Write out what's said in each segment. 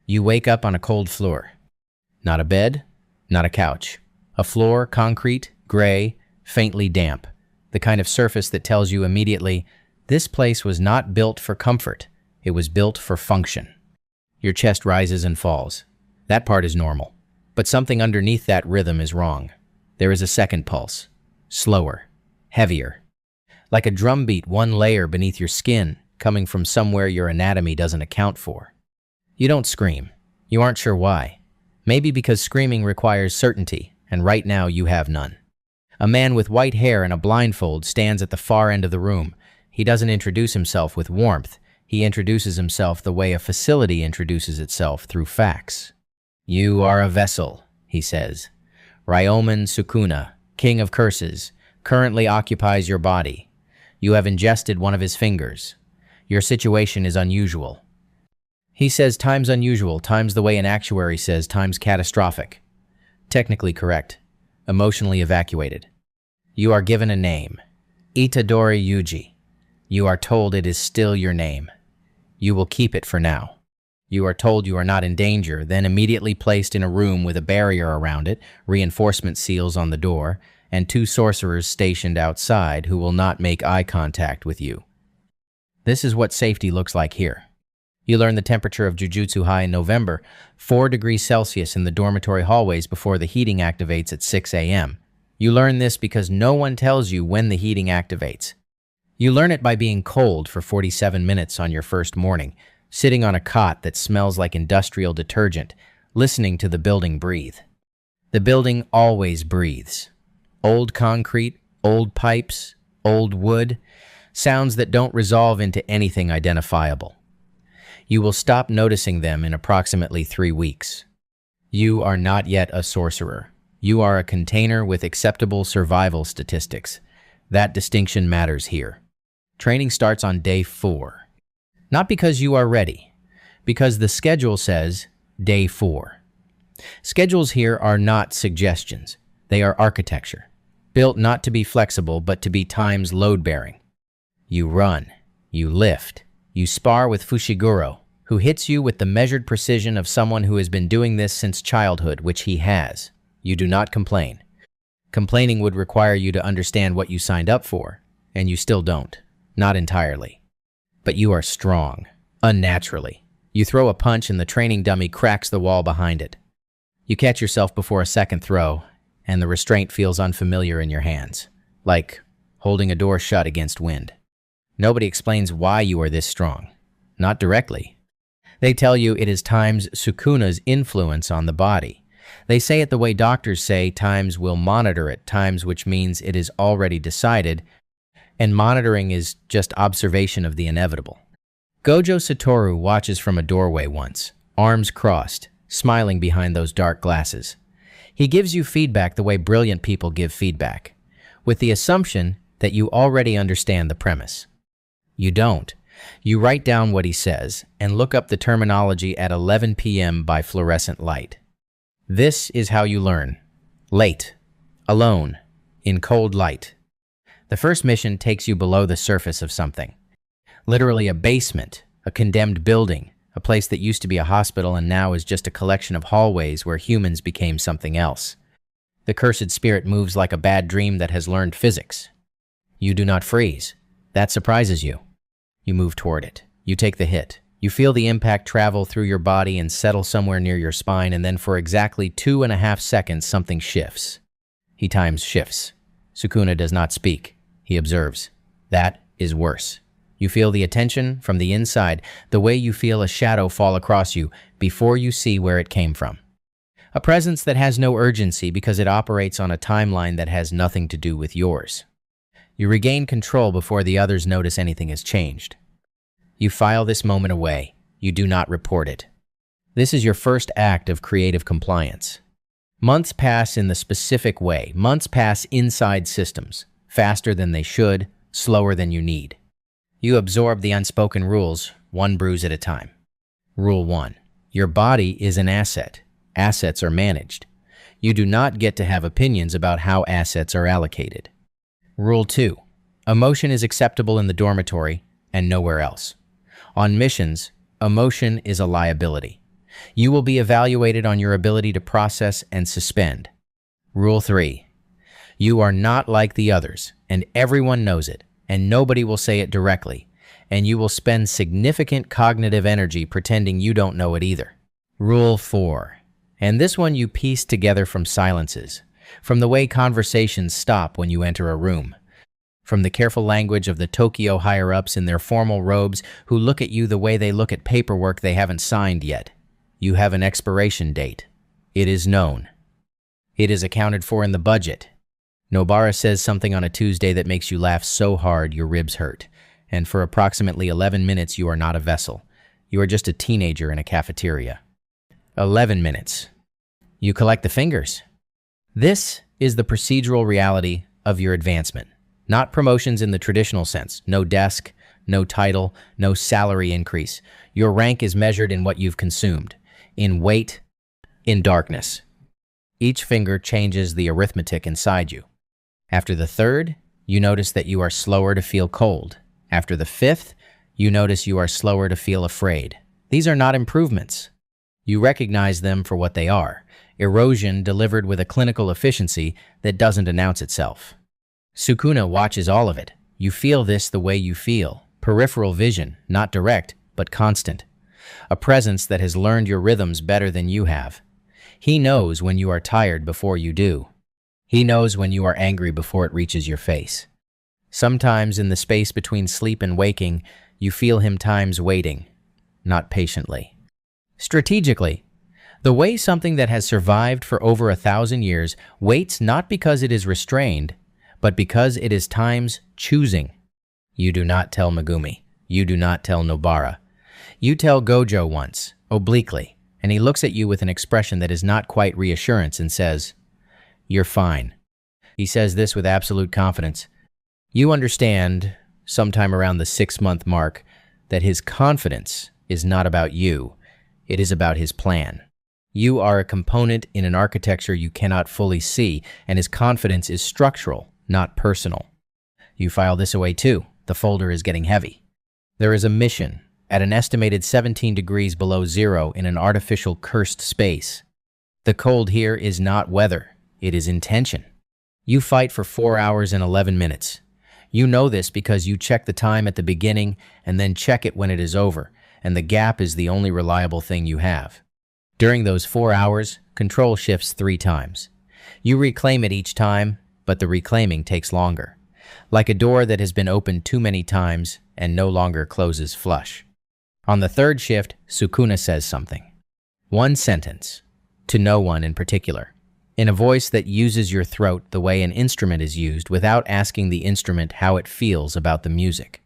You wake up on a cold floor. Not a bed, not a couch. A floor, concrete, gray, faintly damp. The kind of surface that tells you immediately, this place was not built for comfort. It was built for function. Your chest rises and falls. That part is normal. But something underneath that rhythm is wrong. There is a second pulse. Slower. Heavier. Like a drumbeat, one layer beneath your skin, coming from somewhere your anatomy doesn't account for. You don't scream. You aren't sure why. Maybe because screaming requires certainty, and right now you have none. A man with white hair and a blindfold stands at the far end of the room. He doesn't introduce himself with warmth. He introduces himself the way a facility introduces itself, through facts. You are a vessel, he says. Ryomen Sukuna, king of curses, currently occupies your body. You have ingested one of his fingers. Your situation is unusual. He says times unusual, times the way an actuary says times catastrophic. Technically correct. Emotionally evacuated. You are given a name. Itadori Yuji. You are told it is still your name. You will keep it for now. You are told you are not in danger, then immediately placed in a room with a barrier around it, reinforcement seals on the door, and 2 sorcerers stationed outside who will not make eye contact with you. This is what safety looks like here. You learn the temperature of Jujutsu High in November, 4 degrees Celsius in the dormitory hallways before the heating activates at 6 a.m. You learn this because no one tells you when the heating activates. You learn it by being cold for 47 minutes on your first morning, sitting on a cot that smells like industrial detergent, listening to the building breathe. The building always breathes. Old concrete, old pipes, old wood, sounds that don't resolve into anything identifiable. You will stop noticing them in approximately 3 weeks. You are not yet a sorcerer. You are a container with acceptable survival statistics. That distinction matters here. Training starts on day 4. Not because you are ready, because the schedule says day 4. Schedules here are not suggestions. They are architecture, built not to be flexible, but to be times load-bearing. You run, you lift, you spar with Fushiguro, who hits you with the measured precision of someone who has been doing this since childhood, which he has. You do not complain. Complaining would require you to understand what you signed up for, and you still don't. Not entirely. But you are strong, unnaturally. You throw a punch and the training dummy cracks the wall behind it. You catch yourself before a second throw, and the restraint feels unfamiliar in your hands, like holding a door shut against wind. Nobody explains why you are this strong. Not directly. They tell you it is times Sukuna's influence on the body. They say it the way doctors say times will monitor it, times which means it is already decided, and monitoring is just observation of the inevitable. Gojo Satoru watches from a doorway once, arms crossed, smiling behind those dark glasses. He gives you feedback the way brilliant people give feedback, with the assumption that you already understand the premise. You don't. You write down what he says and look up the terminology at 11 p.m. by fluorescent light. This is how you learn. Late. Alone. In cold light. The first mission takes you below the surface of something. Literally a basement, a condemned building, a place that used to be a hospital and now is just a collection of hallways where humans became something else. The cursed spirit moves like a bad dream that has learned physics. You do not freeze. That surprises you. You move toward it. You take the hit. You feel the impact travel through your body and settle somewhere near your spine, and then for exactly 2.5 seconds something shifts. He times shifts. Sukuna does not speak. He observes. That is worse. You feel the attention from the inside, the way you feel a shadow fall across you before you see where it came from. A presence that has no urgency because it operates on a timeline that has nothing to do with yours. You regain control before the others notice anything has changed. You file this moment away. You do not report it. This is your first act of creative compliance. Months pass in the specific way. Months pass inside systems. Faster than they should, slower than you need. You absorb the unspoken rules, one bruise at a time. Rule 1. Your body is an asset. Assets are managed. You do not get to have opinions about how assets are allocated. Rule 2. Emotion is acceptable in the dormitory and nowhere else. On missions, emotion is a liability. You will be evaluated on your ability to process and suspend. Rule 3. You are not like the others, and everyone knows it, and nobody will say it directly, and you will spend significant cognitive energy pretending you don't know it either. Rule 4. And this one you piece together from silences, from the way conversations stop when you enter a room, from the careful language of the Tokyo higher-ups in their formal robes who look at you the way they look at paperwork they haven't signed yet. You have an expiration date. It is known. It is accounted for in the budget. Nobara says something on a Tuesday that makes you laugh so hard your ribs hurt, and for approximately 11 minutes you are not a vessel. You are just a teenager in a cafeteria. 11 minutes. You collect the fingers. This is the procedural reality of your advancement. Not promotions in the traditional sense. No desk, no title, no salary increase. Your rank is measured in what you've consumed, in weight, in darkness. Each finger changes the arithmetic inside you. After the third, you notice that you are slower to feel cold. After the fifth, you notice you are slower to feel afraid. These are not improvements. You recognize them for what they are: erosion delivered with a clinical efficiency that doesn't announce itself. Sukuna watches all of it. You feel this the way you feel. Peripheral vision, not direct, but constant. A presence that has learned your rhythms better than you have. He knows when you are tired before you do. He knows when you are angry before it reaches your face. Sometimes in the space between sleep and waking, you feel him times waiting, not patiently. Strategically, the way something that has survived for over 1,000 years waits not because it is restrained, but because it is time's choosing. You do not tell Megumi. You do not tell Nobara. You tell Gojo once, obliquely, and he looks at you with an expression that is not quite reassurance and says, "You're fine." He says this with absolute confidence. You understand, sometime around the 6-month mark, that his confidence is not about you. It is about his plan. You are a component in an architecture you cannot fully see, and his confidence is structural, not personal. You file this away too. The folder is getting heavy. There is a mission at an estimated 17 degrees below zero in an artificial cursed space. The cold here is not weather. It is intention. You fight for 4 hours and 11 minutes. You know this because you check the time at the beginning and then check it when it is over, and the gap is the only reliable thing you have. During those 4 hours, control shifts 3 times. You reclaim it each time, but the reclaiming takes longer. Like a door that has been opened too many times and no longer closes flush. On the 3rd shift, Sukuna says something. 1 sentence, to no one in particular, in a voice that uses your throat the way an instrument is used without asking the instrument how it feels about the music.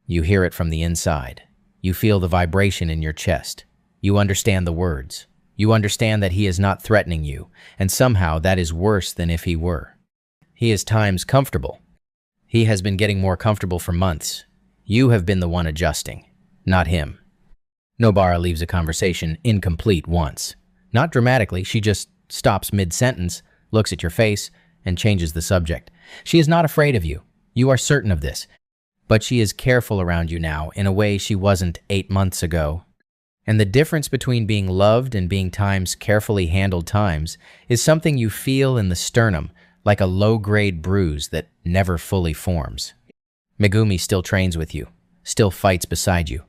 You hear it from the inside. You feel the vibration in your chest. You understand the words. You understand that he is not threatening you, and somehow that is worse than if he were. He is times comfortable. He has been getting more comfortable for months. You have been the one adjusting, not him. Nobara leaves a conversation incomplete once. Not dramatically, she just stops mid-sentence, looks at your face, and changes the subject. She is not afraid of you. You are certain of this. But she is careful around you now in a way she wasn't 8 months ago. And the difference between being loved and being times carefully handled times is something you feel in the sternum, like a low-grade bruise that never fully forms. Megumi still trains with you, still fights beside you.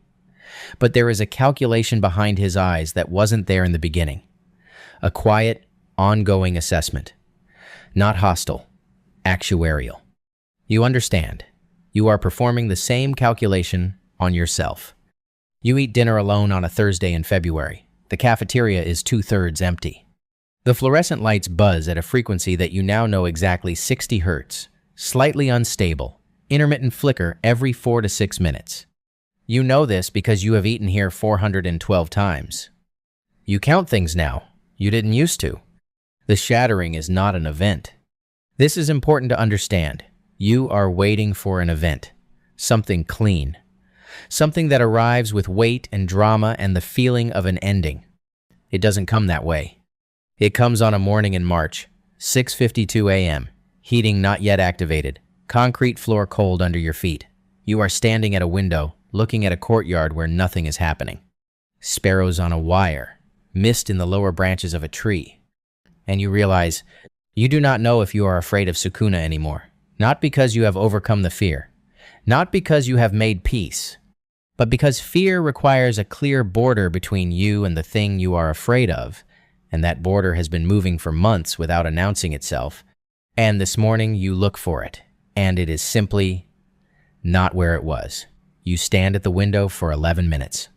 But there is a calculation behind his eyes that wasn't there in the beginning. A quiet, ongoing assessment. Not hostile, actuarial. You understand. You are performing the same calculation on yourself. You eat dinner alone on a Thursday in February. The cafeteria is 2/3 empty. The fluorescent lights buzz at a frequency that you now know exactly 60 Hz, slightly unstable, intermittent flicker every 4 to 6 minutes. You know this because you have eaten here 412 times. You count things now. You didn't used to. The shattering is not an event. This is important to understand. You are waiting for an event, something clean, something that arrives with weight and drama and the feeling of an ending. It doesn't come that way. It comes on a morning in March, 6:52 a.m., heating not yet activated, concrete floor cold under your feet. You are standing at a window, looking at a courtyard where nothing is happening. Sparrows on a wire, mist in the lower branches of a tree. And you realize you do not know if you are afraid of Sukuna anymore. Not because you have overcome the fear. Not because you have made peace. But because fear requires a clear border between you and the thing you are afraid of, and that border has been moving for months without announcing itself, and this morning you look for it, and it is simply not where it was. You stand at the window for 11 minutes.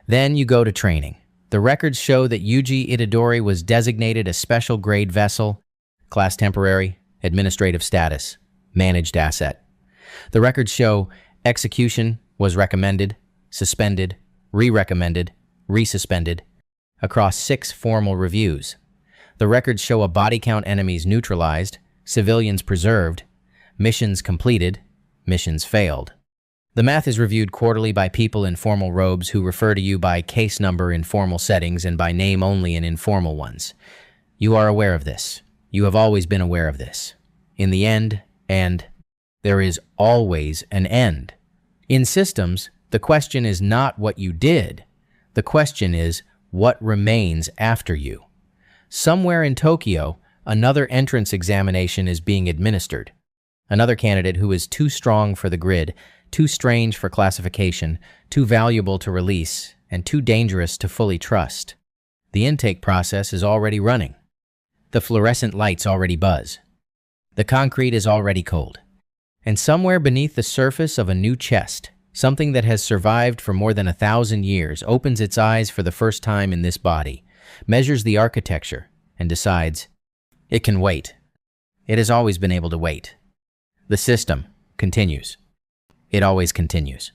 Then you go to training. The records show that Yuji Itadori was designated a special grade vessel, class temporary, administrative status, managed asset. The records show execution was recommended, suspended, re-recommended, resuspended, across 6 formal reviews. The records show a body count enemies neutralized, civilians preserved, missions completed, missions failed. The math is reviewed quarterly by people in formal robes who refer to you by case number in formal settings and by name only in informal ones. You are aware of this. You have always been aware of this. In the end, and there is always an end. In systems, the question is not what you did. The question is what remains after you. Somewhere in Tokyo, another entrance examination is being administered. Another candidate who is too strong for the grid, too strange for classification, too valuable to release, and too dangerous to fully trust. The intake process is already running. The fluorescent lights already buzz. The concrete is already cold. And somewhere beneath the surface of a new chest, something that has survived for more than 1,000 years opens its eyes for the first time in this body, measures the architecture, and decides it can wait. It has always been able to wait. The system continues. It always continues.